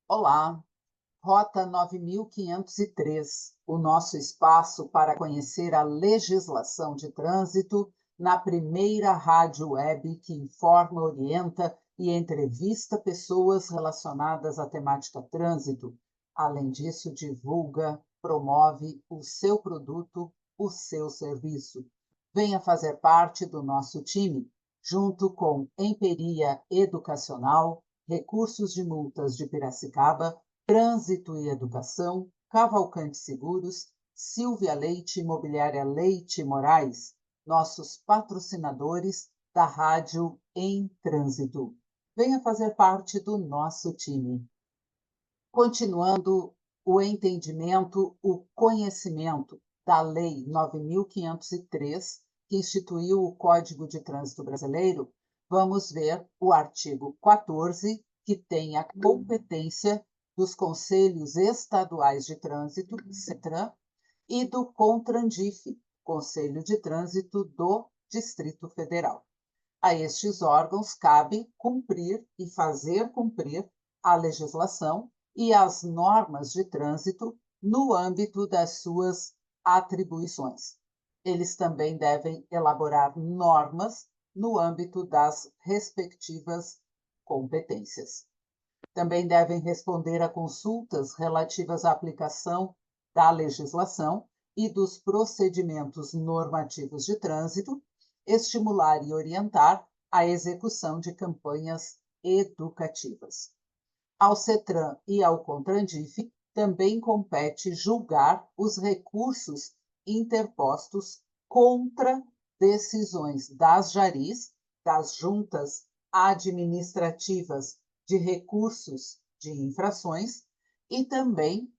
Olá, Rota 9503, o nosso espaço para conhecer a legislação de trânsito na primeira rádio web que informa, orienta e entrevista pessoas relacionadas à temática trânsito. Além disso, divulga, promove o seu produto, o seu serviço. Venha fazer parte do nosso time, junto com Emperia Educacional, Recursos de Multas de Piracicaba, Trânsito e Educação, Cavalcante Seguros, Silvia Leite Imobiliária Leite Moraes, nossos patrocinadores da Rádio em Trânsito. Venha fazer parte do nosso time. Continuando o entendimento, o conhecimento da Lei 9.503, que instituiu o Código de Trânsito Brasileiro, vamos ver o artigo 14, que tem a competência dos Conselhos Estaduais de Trânsito, CETRAN, e do CONTRANDIF, Conselho de Trânsito do Distrito Federal. A estes órgãos cabe cumprir e fazer cumprir a legislação e as normas de trânsito no âmbito das suas atribuições. Eles também devem elaborar normas no âmbito das respectivas competências. Também devem responder a consultas relativas à aplicação da legislação e dos procedimentos normativos de trânsito, estimular e orientar a execução de campanhas educativas. Ao CETRAN e ao CONTRANDIF também compete julgar os recursos interpostos contra decisões das JARIs, das Juntas Administrativas de Recursos de Infrações, e também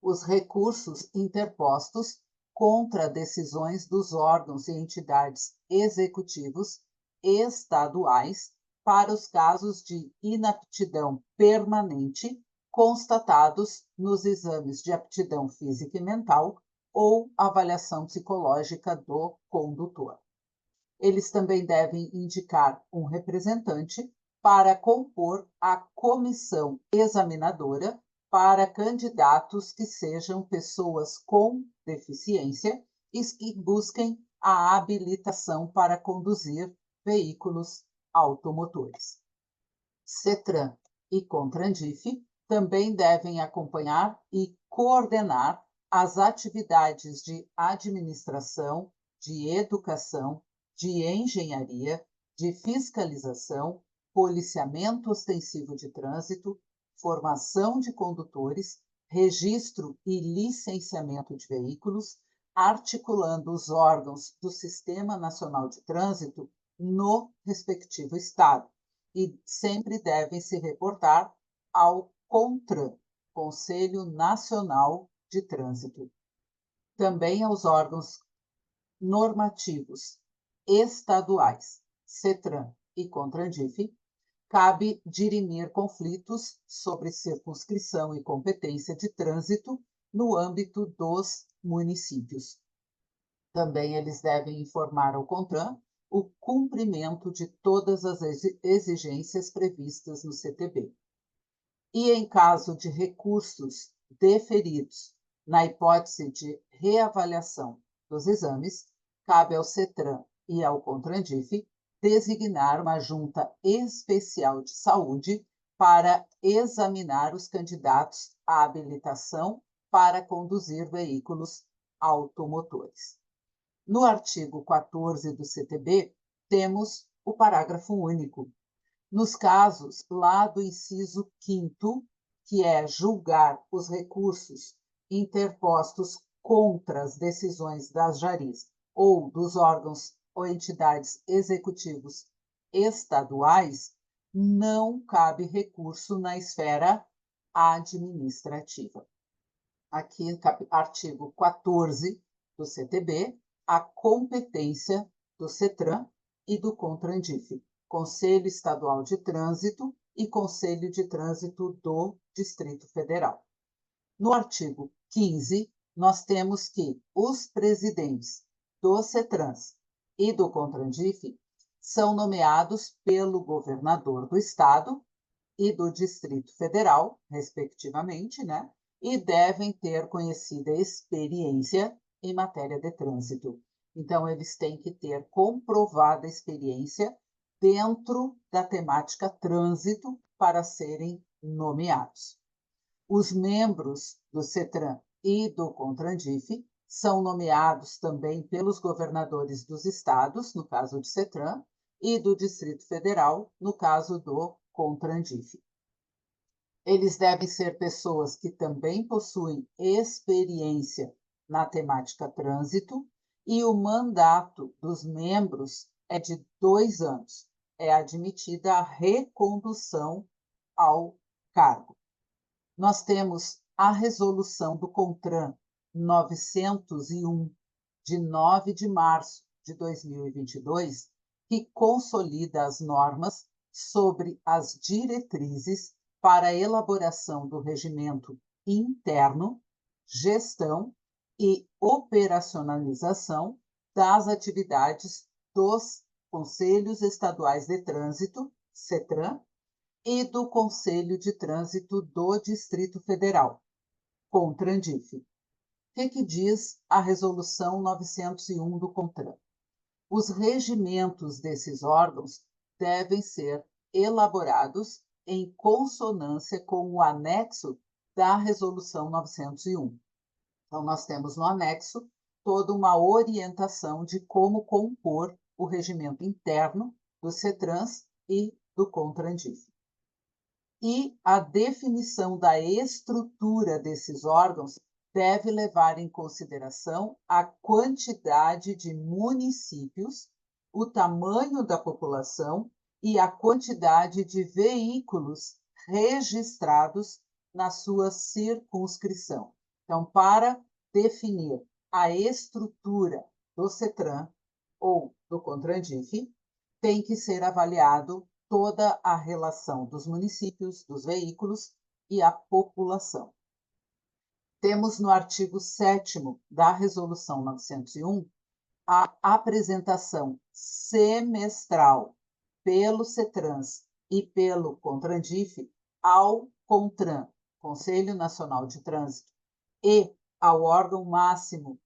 os recursos interpostos contra decisões dos órgãos e entidades executivos estaduais para os casos de inaptidão permanente constatados nos exames de aptidão física e mental ou avaliação psicológica do condutor. Eles também devem indicar um representante para compor a comissão examinadora para candidatos que sejam pessoas com deficiência e que busquem a habilitação para conduzir veículos automotores. CETRAN e CONTRANDIF também devem acompanhar e coordenar as atividades de administração, de educação, de engenharia, de fiscalização, policiamento ostensivo de trânsito, formação de condutores, registro e licenciamento de veículos, articulando os órgãos do Sistema Nacional de Trânsito no respectivo estado, e sempre devem se reportar ao CONTRAN, Conselho Nacional de Trânsito. Também aos órgãos normativos estaduais, CETRAN e CONTRANDIF, cabe dirimir conflitos sobre circunscrição e competência de trânsito no âmbito dos municípios. Também eles devem informar ao CONTRAN o cumprimento de todas as exigências previstas no CTB. E em caso de recursos deferidos, na hipótese de reavaliação dos exames, cabe ao CETRAN e ao CONTRANDIF designar uma junta especial de saúde para examinar os candidatos à habilitação para conduzir veículos automotores. No artigo 14 do CTB, temos o parágrafo único. Nos casos lá do inciso 5º, que é julgar os recursos interpostos contra as decisões das JARIs ou dos órgãos ou entidades executivos estaduais, não cabe recurso na esfera administrativa. Aqui, artigo 14 do CTB, a competência do CETRAN e do CONTRANDIF, Conselho Estadual de Trânsito e Conselho de Trânsito do Distrito Federal. No artigo 15, nós temos que os presidentes do CETRANS e do CONTRANDIF são nomeados pelo governador do estado e do Distrito Federal, respectivamente, né? E devem ter conhecida experiência em matéria de trânsito. Então, eles têm que ter comprovada experiência dentro da temática trânsito para serem nomeados. Os membros do CETRAN e do CONTRANDIF são nomeados também pelos governadores dos estados, no caso do CETRAN, e do Distrito Federal, no caso do CONTRANDIF. Eles devem ser pessoas que também possuem experiência na temática trânsito e o mandato dos membros é de 2 anos. É admitida a recondução ao cargo. Nós temos a resolução do CONTRAN 901, de 9 de março de 2022, que consolida as normas sobre as diretrizes para a elaboração do regimento interno, gestão e operacionalização das atividades dos Conselhos Estaduais de Trânsito, CETRAN, e do Conselho de Trânsito do Distrito Federal, CONTRANDIF. O que diz a Resolução 901 do CONTRAN? Os regimentos desses órgãos devem ser elaborados em consonância com o anexo da Resolução 901. Então, nós temos no anexo toda uma orientação de como compor o regimento interno do CETRANS e do CONTRANDIF. E a definição da estrutura desses órgãos deve levar em consideração a quantidade de municípios, o tamanho da população e a quantidade de veículos registrados na sua circunscrição. Então, para definir a estrutura do CETRAN ou do CONTRANDIF, tem que ser avaliado toda a relação dos municípios, dos veículos e a população. Temos no artigo 7º da Resolução 901 a apresentação semestral pelo CETRANS e pelo CONTRANDIF ao CONTRAN, Conselho Nacional de Trânsito, e ao órgão máximo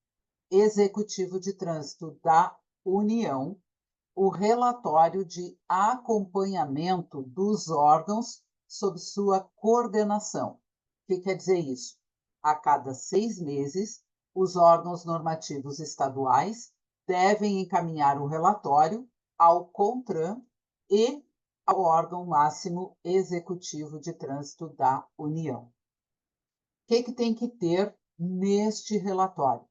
executivo de trânsito da União, o relatório de acompanhamento dos órgãos sob sua coordenação. O que quer dizer isso? A cada 6 meses, os órgãos normativos estaduais devem encaminhar o relatório ao CONTRAN e ao órgão máximo executivo de trânsito da União. O que tem que ter neste relatório?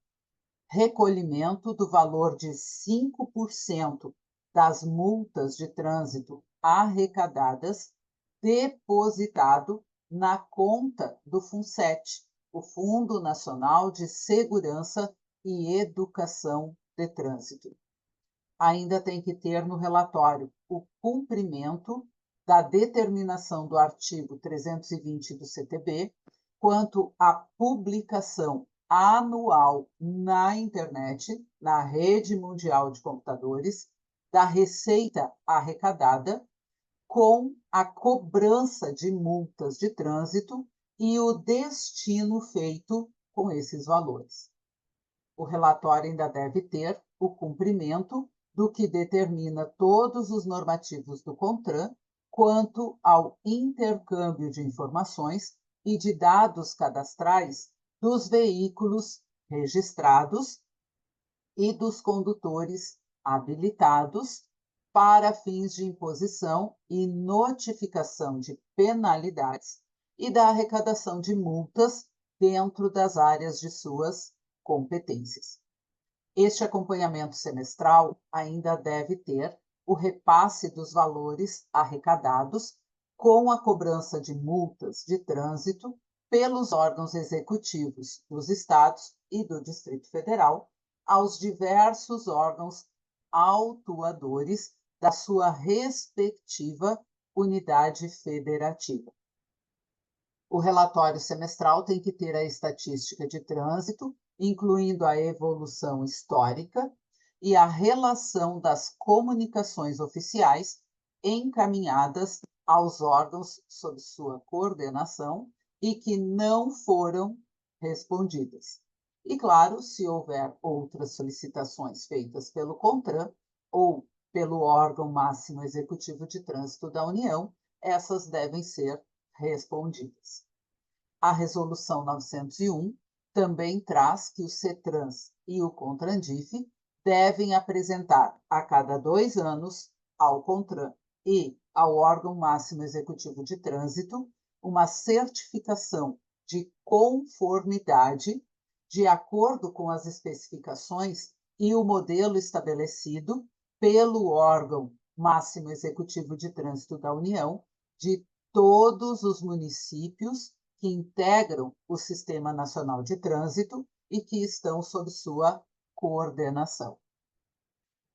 Recolhimento do valor de 5% das multas de trânsito arrecadadas depositado na conta do FUNSET, o Fundo Nacional de Segurança e Educação de Trânsito. Ainda tem que ter no relatório o cumprimento da determinação do artigo 320 do CTB quanto à publicação anual na internet, na rede mundial de computadores, da receita arrecadada, com a cobrança de multas de trânsito e o destino feito com esses valores. O relatório ainda deve ter o cumprimento do que determina todos os normativos do CONTRAN quanto ao intercâmbio de informações e de dados cadastrais dos veículos registrados e dos condutores habilitados para fins de imposição e notificação de penalidades e da arrecadação de multas dentro das áreas de suas competências. Este acompanhamento semestral ainda deve ter o repasse dos valores arrecadados com a cobrança de multas de trânsito pelos órgãos executivos dos estados e do Distrito Federal aos diversos órgãos autuadores da sua respectiva unidade federativa. O relatório semestral tem que ter a estatística de trânsito, incluindo a evolução histórica e a relação das comunicações oficiais encaminhadas aos órgãos sob sua coordenação e que não foram respondidas. E, claro, se houver outras solicitações feitas pelo CONTRAN ou pelo órgão máximo executivo de trânsito da União, essas devem ser respondidas. A Resolução 901 também traz que o CETRANS e o CONTRANDIF devem apresentar a cada 2 anos ao CONTRAN e ao órgão máximo executivo de trânsito uma certificação de conformidade de acordo com as especificações e o modelo estabelecido pelo órgão máximo executivo de trânsito da União de todos os municípios que integram o Sistema Nacional de Trânsito e que estão sob sua coordenação.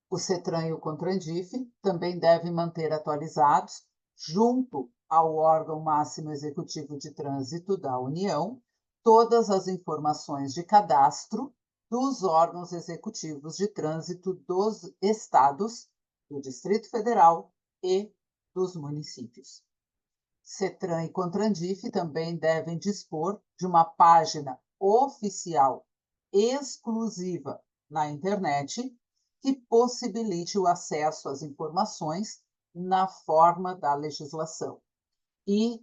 O CETRAN e o CONTRANDIF também devem manter atualizados, junto ao órgão máximo executivo de trânsito da União, todas as informações de cadastro dos órgãos executivos de trânsito dos estados, do Distrito Federal e dos municípios. CETRAN e CONTRANDIF também devem dispor de uma página oficial exclusiva na internet que possibilite o acesso às informações na forma da legislação. E,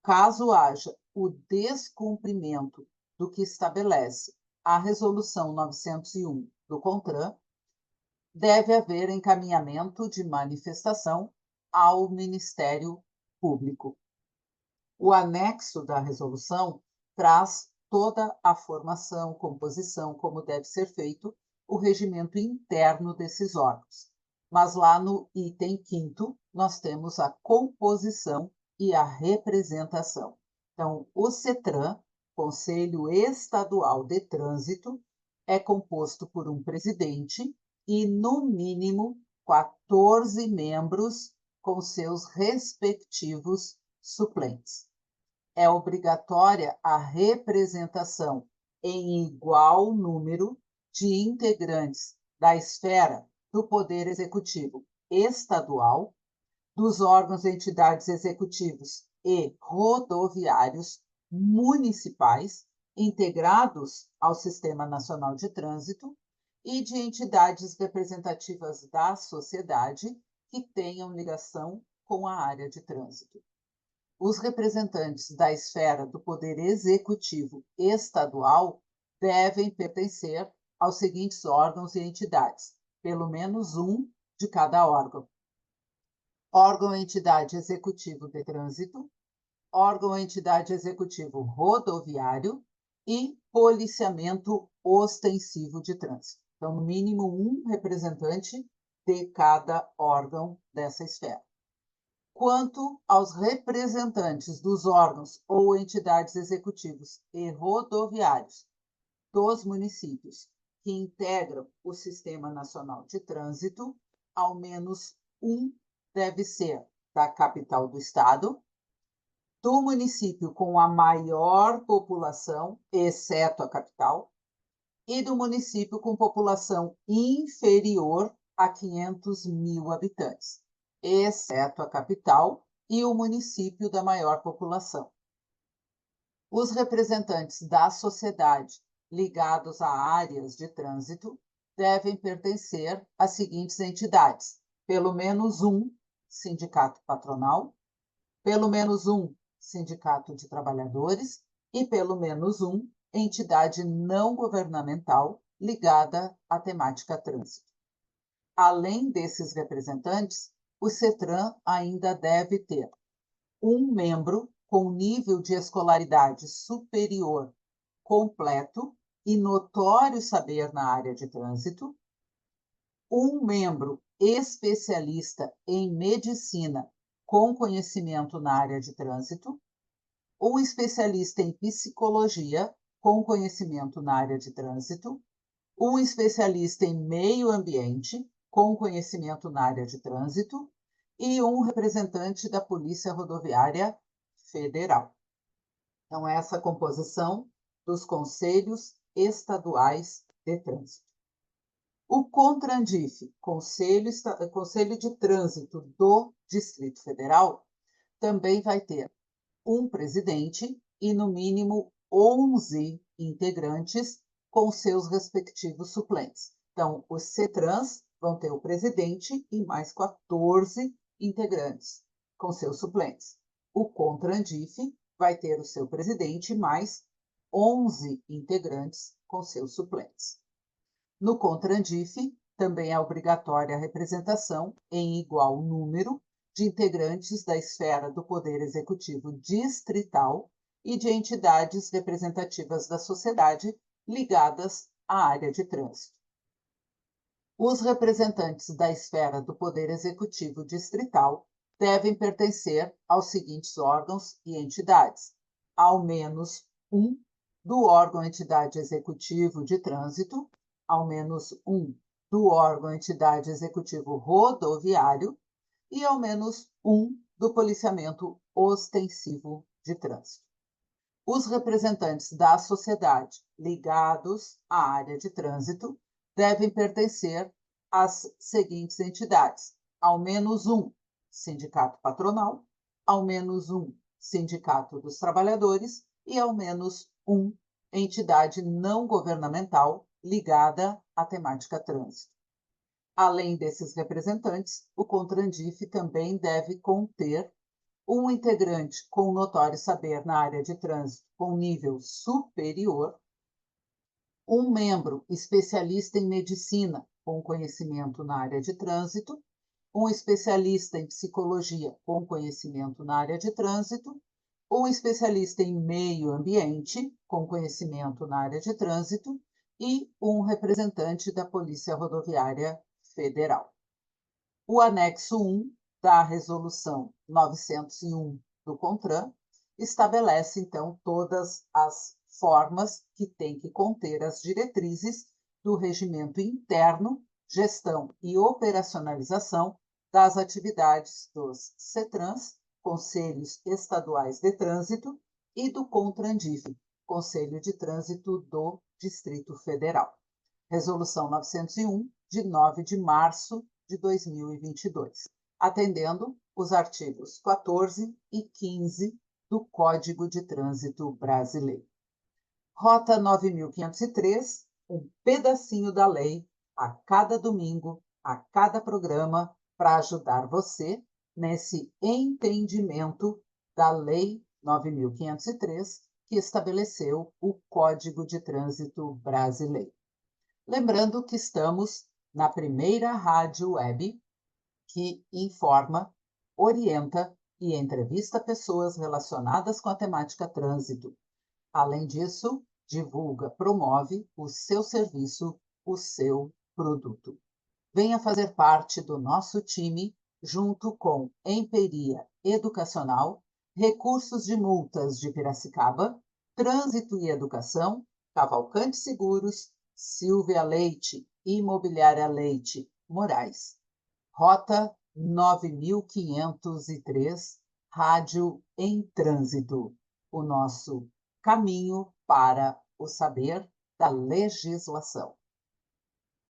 caso haja o descumprimento do que estabelece a Resolução 901 do CONTRAN, deve haver encaminhamento de manifestação ao Ministério Público. O anexo da resolução traz toda a formação, composição, como deve ser feito o regimento interno desses órgãos. Mas lá no item 5º, nós temos a composição e a representação. Então, o CETRAN, Conselho Estadual de Trânsito, é composto por um presidente e, no mínimo, 14 membros com seus respectivos suplentes. É obrigatória a representação em igual número de integrantes da esfera do Poder Executivo Estadual, dos órgãos e entidades executivos e rodoviários municipais integrados ao Sistema Nacional de Trânsito e de entidades representativas da sociedade que tenham ligação com a área de trânsito. Os representantes da esfera do Poder Executivo Estadual devem pertencer aos seguintes órgãos e entidades, pelo menos um de cada órgão: órgão ou entidade executivo de trânsito, órgão ou entidade executivo rodoviário e policiamento ostensivo de trânsito. Então, no mínimo um representante de cada órgão dessa esfera. Quanto aos representantes dos órgãos ou entidades executivos e rodoviários dos municípios que integram o Sistema Nacional de Trânsito, ao menos um deve ser da capital do estado, do município com a maior população, exceto a capital, e do município com população inferior a 500 mil habitantes, exceto a capital e o município da maior população. Os representantes da sociedade ligados a áreas de trânsito devem pertencer às seguintes entidades: pelo menos um sindicato patronal, pelo menos um sindicato de trabalhadores e pelo menos um entidade não governamental ligada à temática trânsito. Além desses representantes, o CETRAN ainda deve ter um membro com nível de escolaridade superior completo e notório saber na área de trânsito, um membro especialista em medicina com conhecimento na área de trânsito, um especialista em psicologia com conhecimento na área de trânsito, um especialista em meio ambiente com conhecimento na área de trânsito e um representante da Polícia Rodoviária Federal. Então, essa composição dos conselhos estaduais de trânsito. O CONTRANDIF, Conselho de Trânsito do Distrito Federal, também vai ter um presidente e, no mínimo, 11 integrantes com seus respectivos suplentes. Então, os CETRANs vão ter o presidente e mais 14 integrantes com seus suplentes. O CONTRANDIF vai ter o seu presidente e mais 11 integrantes com seus suplentes. No CONTRANDIF, também é obrigatória a representação, em igual número, de integrantes da esfera do Poder Executivo distrital e de entidades representativas da sociedade ligadas à área de trânsito. Os representantes da esfera do Poder Executivo distrital devem pertencer aos seguintes órgãos e entidades: ao menos um do órgão-entidade executivo de trânsito, ao menos um do órgão-entidade executivo rodoviário e ao menos um do policiamento ostensivo de trânsito. Os representantes da sociedade ligados à área de trânsito devem pertencer às seguintes entidades: ao menos um sindicato patronal, ao menos um sindicato dos trabalhadores e ao menos um entidade não governamental ligada à temática trânsito. Além desses representantes, o CONTRANDIF também deve conter um integrante com notório saber na área de trânsito com nível superior, um membro especialista em medicina com conhecimento na área de trânsito, um especialista em psicologia com conhecimento na área de trânsito, um especialista em meio ambiente com conhecimento na área de trânsito e um representante da Polícia Rodoviária Federal. O anexo 1 da Resolução 901 do CONTRAN estabelece, então, todas as formas que tem que conter as diretrizes do regimento interno, gestão e operacionalização das atividades dos CETRANs, Conselhos Estaduais de Trânsito, e do CONTRANDIF, Conselho de Trânsito do Distrito Federal. Resolução 901, de 9 de março de 2022, atendendo os artigos 14 e 15 do Código de Trânsito Brasileiro. Rota 9503, um pedacinho da lei a cada domingo, a cada programa, para ajudar você nesse entendimento da Lei 9503, que estabeleceu o Código de Trânsito Brasileiro. Lembrando que estamos na primeira rádio web que informa, orienta e entrevista pessoas relacionadas com a temática trânsito. Além disso, divulga, promove o seu serviço, o seu produto. Venha fazer parte do nosso time, junto com Emperia Educacional, Recursos de Multas de Piracicaba, Trânsito e Educação, Cavalcante Seguros, Silvia Leite, Imobiliária Leite Moraes. Rota 9503, Rádio em Trânsito. O nosso caminho para o saber da legislação.